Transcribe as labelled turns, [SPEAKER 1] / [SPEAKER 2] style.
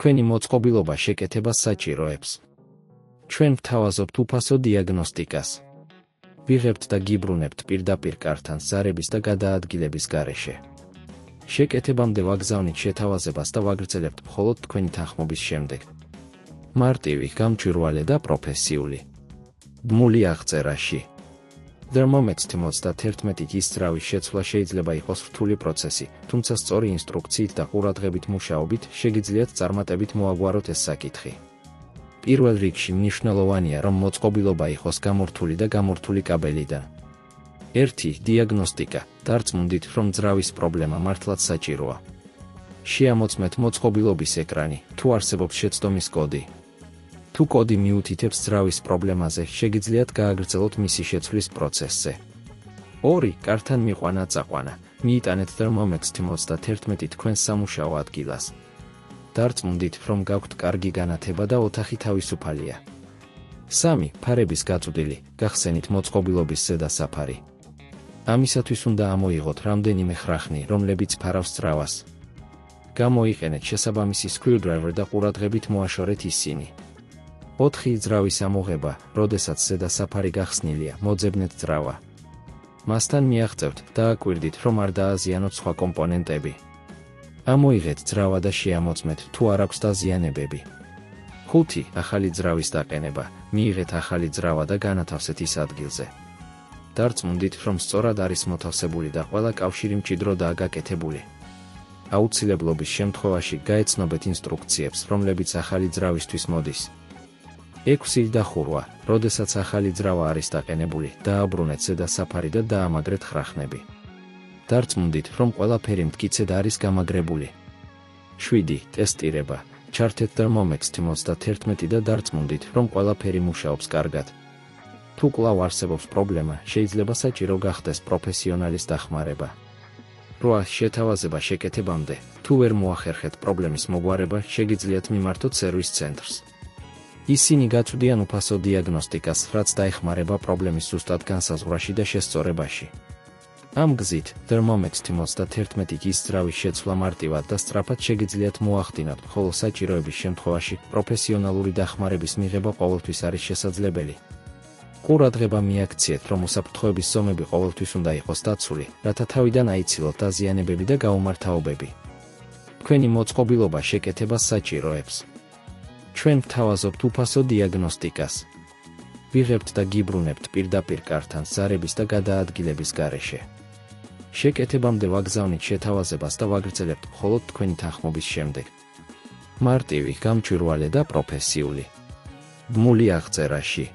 [SPEAKER 1] თქვენი მოწყობილობა შეკეთებას საჭიროებს. ჩვენ ვთავაზობთ უფასო დიაგნოსტიკას. ვიღებთ და გიბრუნებთ პირდაპირ კართან ზარების და გადაადგილების გარეშე. შეკეთებამდე ვაგზავნით შეთავაზებას და ვაგრძელებთ მხოლოდ თქვენი თანხმობის შემდეგ. მარტივი, გამჭვირვალე და პროფესიული. ბმული აღწერაში. Thermomex 91 ის ძრავის შეცვლა შეიძლება იყოს რთული პროცესი, თუმცა სწორი ინსტრუქციით და ყურადღებით მუშაობით შეგიძლიათ წარმატებით მოაგვაროთ ეს საკითხი. პირველ რიგში მნიშვნელოვანია, რომ მოწყობილობა იყოს გამორთული და გამორთული კაბელიდან. 1. დიაგნოსტიკა. დარწმუნდით, რომ ძრავის პრობლემა მართლაც საჭიროა. შეამოწმეთ მოწყობილობის ეკრანი, თუ არსებობს შეცდომის კოდი. თუ კოდი მიუთითებს ძრავის პრობლემაზე, შეგიძლიათ გააგრძელოთ მისი შეცვლის პროცესზე. 2. კართან მიყვანა წაყვანა. მიიტანეთ Thermomex 91 თქვენს სამუშაო ადგილას. დარწმუნდით, რომ გაქვთ კარგი განათება და ოთახი თავისუფალია. 3. ფარების გაწვდილი. გახსენით მოწყობილობის ზედა საფარი. ამისათვის უნდა ამოიღოთ რამდენიმე ხრახნი, რომლებიც ფარავს ძრავას. გამოიყენეთ შესაბამისი screwdriver და ყურადღებით მოაშორეთ ისინი. 4. ძრავის ამოღება. როდესაც ზედა საფარი გახსნილია, მოძებნეთ ძრავა. მასთან მიაღწევთ და აკვირდით, რომ არ დააზიანოთ სხვა კომპონენტები. ამოიღეთ ძრავა და შეამოწმეთ, თუ არ აქვს დაზიანებები. 5. ახალი ძრავის დაყენება. მიიღეთ ახალი ძრავა და განათავსეთ ის ადგილზე. დარწმუნდით, რომ სწორად არის მოთავსებული და ყველა კავშირი მჭიდროდაა გაკეთებული. აუცილებლობის შემთხვევაში გაეცნობეთ ინსტრუქციებს, რომლებიც ახალი ძრავისთვის მოდის. 6. დახურვა. როდესაც ახალი ძრავა არის დაყენებული, დააბრუნეთ ზედა საფარი და დაამაგრეთ ხრახნები. დარწმუნდით, რომ ყველაფერი მტკიცედ არის გამაგრებული. 7. ტესტირება. ჩართეთ Thermomex 91 და დარწმუნდით, რომ ყველაფერი მუშაობს კარგად. თუ კვლავ არსებობს პრობლემა, შეიძლება საჭირო გახდეს პროფესიონალის დახმარება. 8. შეთავაზება შეკეთებამდე. თუ ვერ მოახერხეთ პრობლემის მოგვარება, შეგიძლიათ მიმართოთ სერვის ცენტრს. ისინი გაწვდიან უფასო დიაგნოსტიკას, რაც დაეხმარება პრობლემის ზუსტად განსაზღვრაში და შესწორებაში. ამ გზით, Thermomex 91 ის ძრავის შეცვლა მარტივად და სწრაფად შეგიძლიათ მოახდინოთ, ხოლო საჭიროების შემთხვევაში პროფესიონალური დახმარების მიღება ყოველთვის არის შესაძლებელი. ყურადღება მიაქციეთ, რომ უსაფრთხოების ზომები ყოველთვის უნდა იყოს დაცული, რათა თავიდან აიცილოთ დაზიანებები და გაუმართავობები. თქვენი მოწყობილობა შეკეთებას საჭიროებს. ჩვენ ვთავაზობთ უფასო დიაგნოსტიკას. ვიღებთ და გიბრუნებთ პირდაპირ კართან ზარების და გადაადგილების გარეშე. შეკეთებამდე ვაგზავნით შეთავაზებას და ვაგრძელებთ მხოლოდ თქვენი თანხმობის შემდეგ. მარტივი, გამჭვირვალე და პროფესიული. ბმული აღწერაში.